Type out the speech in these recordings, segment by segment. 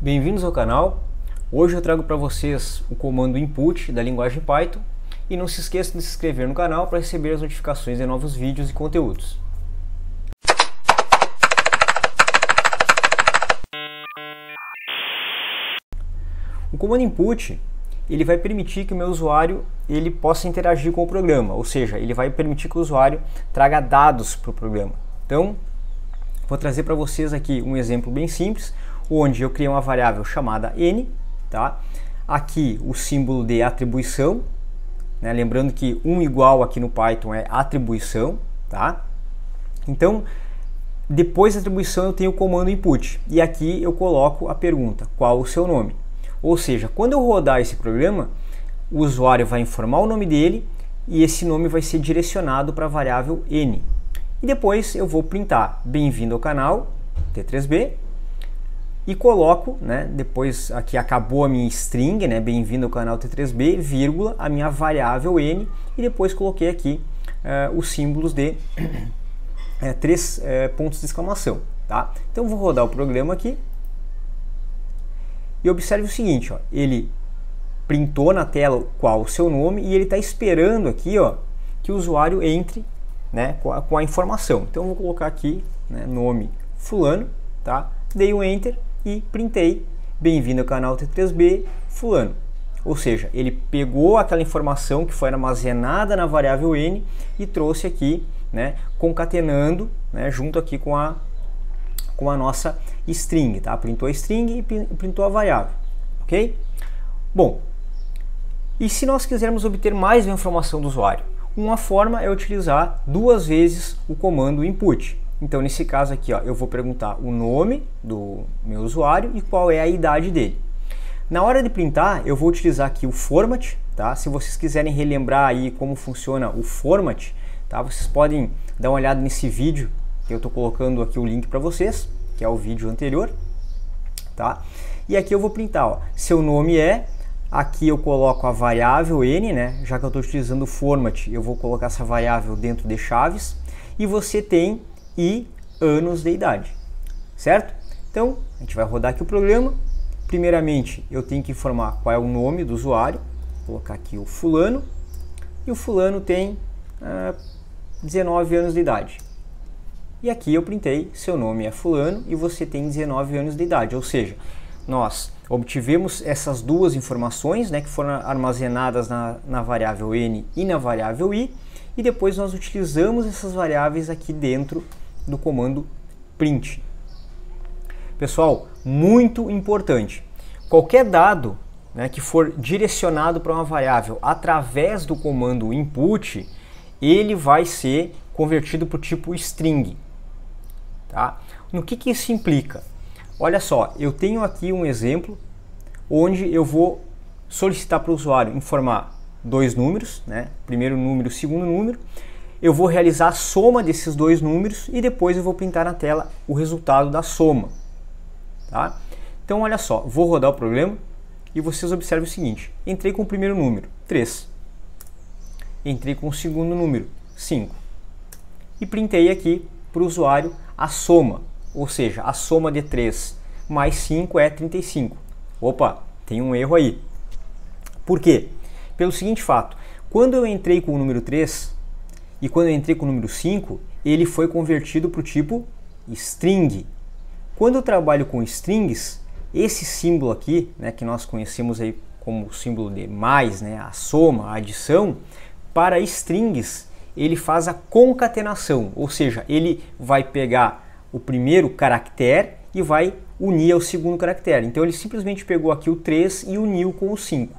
Bem-vindos ao canal. Hoje eu trago para vocês o comando input da linguagem Python e não se esqueça de se inscrever no canal para receber as notificações de novos vídeos e conteúdos. O comando input ele vai permitir que o meu usuário ele possa interagir com o programa, ou seja, ele vai permitir que o usuário traga dados para o programa. Então, vou trazer para vocês aqui um exemplo bem simples, onde eu criei uma variável chamada n, tá? Aqui o símbolo de atribuição, né? Lembrando que um igual aqui no Python é atribuição, tá? Então, depois da atribuição eu tenho o comando input, e aqui eu coloco a pergunta, qual o seu nome? Ou seja, quando eu rodar esse programa, o usuário vai informar o nome dele e esse nome vai ser direcionado para a variável n. E depois eu vou printar bem-vindo ao canal T3B e coloco, né, depois aqui acabou a minha string, né, bem-vindo ao canal T3B, vírgula, a minha variável n e depois coloquei aqui os símbolos de três pontos de exclamação. Tá? Então eu vou rodar o programa aqui. E observe o seguinte, ó, ele printou na tela qual o seu nome e ele está esperando aqui, ó, que o usuário entre, né, com a informação. Então eu vou colocar aqui, né, nome fulano, tá? Dei um enter e printei bem-vindo ao canal T3B fulano. Ou seja, ele pegou aquela informação que foi armazenada na variável n e trouxe aqui, né, concatenando, né, junto aqui com a nossa string, tá? Printou a string e printou a variável, ok? Bom, e se nós quisermos obter mais uma informação do usuário? Uma forma é utilizar duas vezes o comando input. Então, nesse caso aqui, ó, eu vou perguntar o nome do meu usuário e qual é a idade dele. Na hora de printar, eu vou utilizar aqui o format, tá? Se vocês quiserem relembrar aí como funciona o format, tá? Vocês podem dar uma olhada nesse vídeo. Eu estou colocando aqui o link para vocês, que é o vídeo anterior, tá? E aqui eu vou printar, ó, seu nome é, aqui eu coloco a variável n, né? Já que eu estou utilizando o format, eu vou colocar essa variável dentro de chaves, e você tem e anos de idade, certo? Então, a gente vai rodar aqui o programa. Primeiramente, eu tenho que informar qual é o nome do usuário, vou colocar aqui o fulano, e o fulano tem 19 anos de idade. E aqui eu printei, seu nome é fulano e você tem 19 anos de idade, ou seja, nós obtivemos essas duas informações, né, que foram armazenadas na variável n e na variável i, e depois nós utilizamos essas variáveis aqui dentro do comando print. Pessoal, muito importante, qualquer dado, né, que for direcionado para uma variável através do comando input, ele vai ser convertido para o tipo string. Tá? No que isso implica? Olha só, eu tenho aqui um exemplo onde eu vou solicitar para o usuário informar dois números, né? Primeiro número, segundo número. Eu vou realizar a soma desses dois números e depois eu vou printar na tela o resultado da soma. Tá? Então olha só, vou rodar o programa e vocês observem o seguinte. Entrei com o primeiro número, 3. Entrei com o segundo número, 5. E printei aqui para o usuário a soma, ou seja, a soma de 3 mais 5 é 35. Opa, tem um erro aí. Por quê? Pelo seguinte fato, quando eu entrei com o número 3 e quando eu entrei com o número 5, ele foi convertido para o tipo string. Quando eu trabalho com strings, esse símbolo aqui, né, que nós conhecemos aí como símbolo de mais, né, a soma, a adição, para strings ele faz a concatenação, ou seja, ele vai pegar o primeiro caractere e vai unir ao segundo caractere. Então ele simplesmente pegou aqui o 3 e uniu com o 5.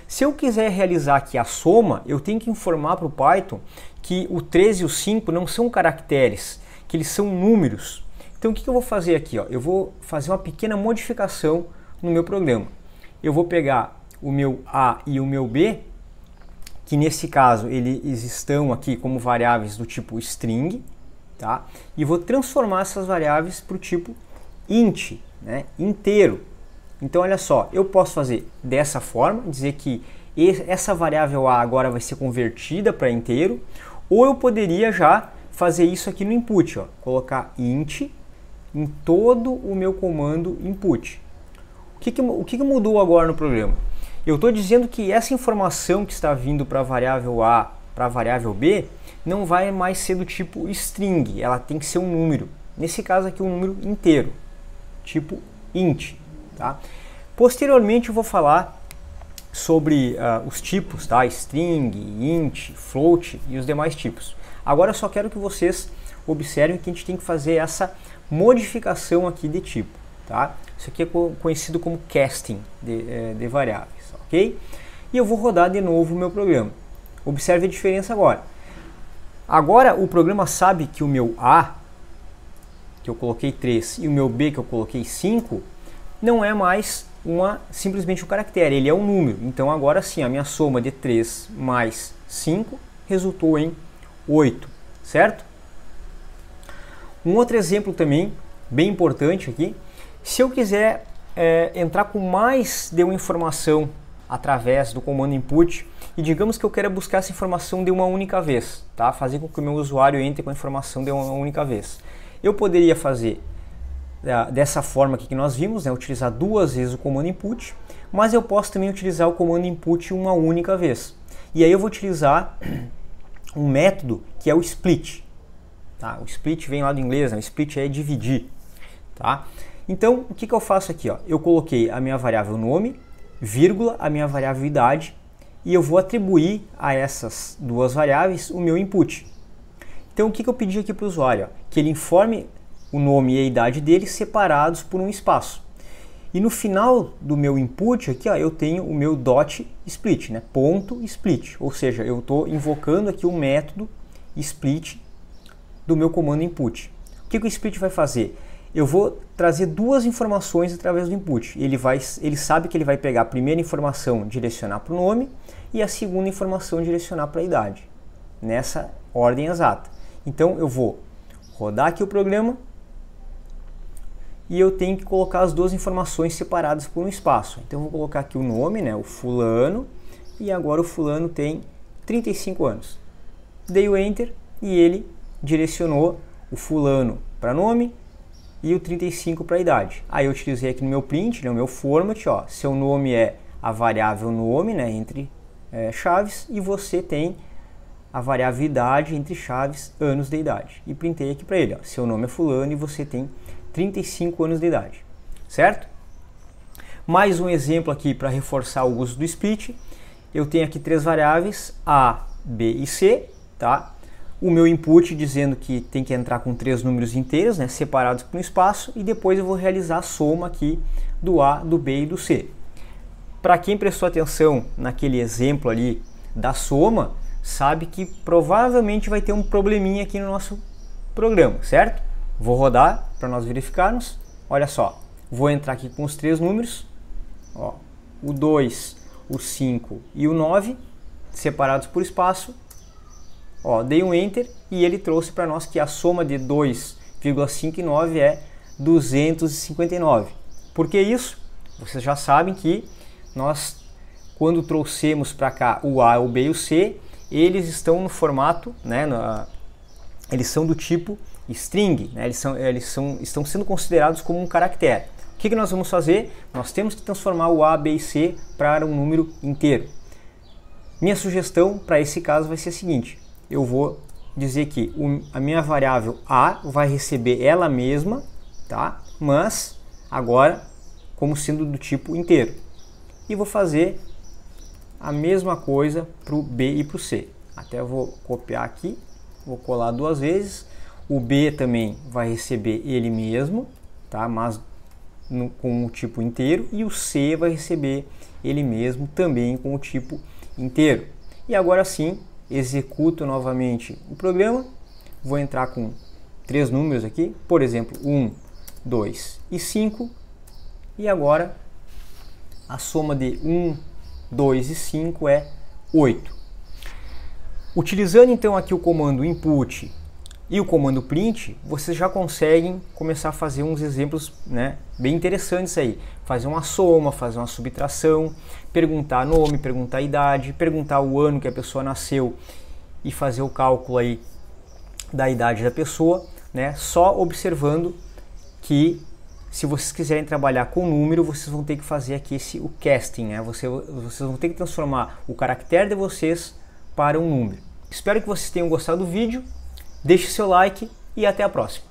Se eu quiser realizar aqui a soma, eu tenho que informar para o Python que o 3 e o 5 não são caracteres, que eles são números. Então o que eu vou fazer aqui? Ó? Eu vou fazer uma pequena modificação no meu programa. Eu vou pegar o meu A e o meu B, que nesse caso eles estão aqui como variáveis do tipo string, tá? E vou transformar essas variáveis para o tipo int, né? Inteiro. Então olha só, eu posso fazer dessa forma, dizer que essa variável A agora vai ser convertida para inteiro, ou eu poderia já fazer isso aqui no input, ó, colocar int em todo o meu comando input. O que mudou agora no programa? Eu estou dizendo que essa informação que está vindo para a variável A para a variável B não vai mais ser do tipo string, ela tem que ser um número. Nesse caso aqui um número inteiro, tipo int. Tá? Posteriormente eu vou falar sobre os tipos, tá? String, int, float e os demais tipos. Agora eu só quero que vocês observem que a gente tem que fazer essa modificação aqui de tipo. Tá? Isso aqui é conhecido como casting de variáveis, ok? E eu vou rodar de novo o meu programa. Observe a diferença agora. Agora o programa sabe que o meu A, que eu coloquei 3, e o meu B, que eu coloquei 5, não é mais simplesmente um caractere, ele é um número. Então agora sim, a minha soma de 3 mais 5 resultou em 8, certo? Um outro exemplo também, bem importante aqui, se eu quiser entrar com mais de uma informação através do comando input, e digamos que eu quero buscar essa informação de uma única vez, tá? Fazer com que o meu usuário entre com a informação de uma única vez. Eu poderia fazer dessa forma aqui que nós vimos, né? Utilizar 2 vezes o comando input, mas eu posso também utilizar o comando input uma única vez. E aí eu vou utilizar um método que é o split. Tá? O split vem lá do inglês, né? O split é dividir. Tá? Então, o que eu faço aqui? Ó? Eu coloquei a minha variável nome, vírgula, a minha variável idade, e eu vou atribuir a essas duas variáveis o meu input. Então, o que eu pedi aqui para o usuário? Ó? Que ele informe o nome e a idade dele separados por um espaço. E no final do meu input aqui, ó, eu tenho o meu dot split, né? Ponto split, ou seja, eu estou invocando aqui o método split do meu comando input. O que o split vai fazer? Eu vou trazer duas informações através do input. Ele sabe que ele vai pegar a primeira informação, direcionar para o nome, e a segunda informação direcionar para a idade, nessa ordem exata. Então eu vou rodar aqui o programa e eu tenho que colocar as duas informações separadas por um espaço. Então eu vou colocar aqui o nome, né, o fulano, e agora o fulano tem 35 anos. Dei o enter e ele direcionou o fulano para nome e o 35 para a idade. Aí eu utilizei aqui no meu print, no meu format, ó, seu nome é a variável nome, né, entre chaves, e você tem a variável idade entre chaves, anos de idade. E printei aqui para ele, ó, seu nome é fulano e você tem 35 anos de idade, certo? Mais um exemplo aqui para reforçar o uso do split. Eu tenho aqui três variáveis, A, B e C, tá? O meu input dizendo que tem que entrar com 3 números inteiros, né, separados por um espaço, e depois eu vou realizar a soma aqui do A, do B e do C. Para quem prestou atenção naquele exemplo ali da soma, sabe que provavelmente vai ter um probleminha aqui no nosso programa, certo? Vou rodar para nós verificarmos. Olha só, vou entrar aqui com os 3 números, ó, o 2, o 5 e o 9, separados por espaço. Ó, dei um enter e ele trouxe para nós que a soma de 2,5 e 9 é 259. Por que isso? Vocês já sabem que nós, quando trouxemos para cá o A, o B e o C, eles estão no formato, né, eles são do tipo string, né, estão sendo considerados como um caractere. O que nós vamos fazer? Nós temos que transformar o A, B e C para um número inteiro. Minha sugestão para esse caso vai ser a seguinte: eu vou dizer que a minha variável A vai receber ela mesma, tá? Mas agora como sendo do tipo inteiro. E vou fazer a mesma coisa para o B e para o C. Até eu vou copiar aqui, vou colar 2 vezes. O B também vai receber ele mesmo, tá? Mas com o tipo inteiro. E o C vai receber ele mesmo também com o tipo inteiro. E agora sim, executo novamente o programa. Vou entrar com 3 números aqui, por exemplo, 1, 2 e 5. E agora a soma de 1, 2 e 5 é 8. Utilizando então aqui o comando input e o comando print, vocês já conseguem começar a fazer uns exemplos, né, bem interessantes aí. Fazer uma soma, fazer uma subtração, perguntar nome, perguntar idade, perguntar o ano que a pessoa nasceu e fazer o cálculo aí da idade da pessoa, né, só observando que se vocês quiserem trabalhar com número, vocês vão ter que fazer aqui o casting, né? Vocês vão ter que transformar o caractere de vocês para um número. Espero que vocês tenham gostado do vídeo, deixe seu like e até a próxima.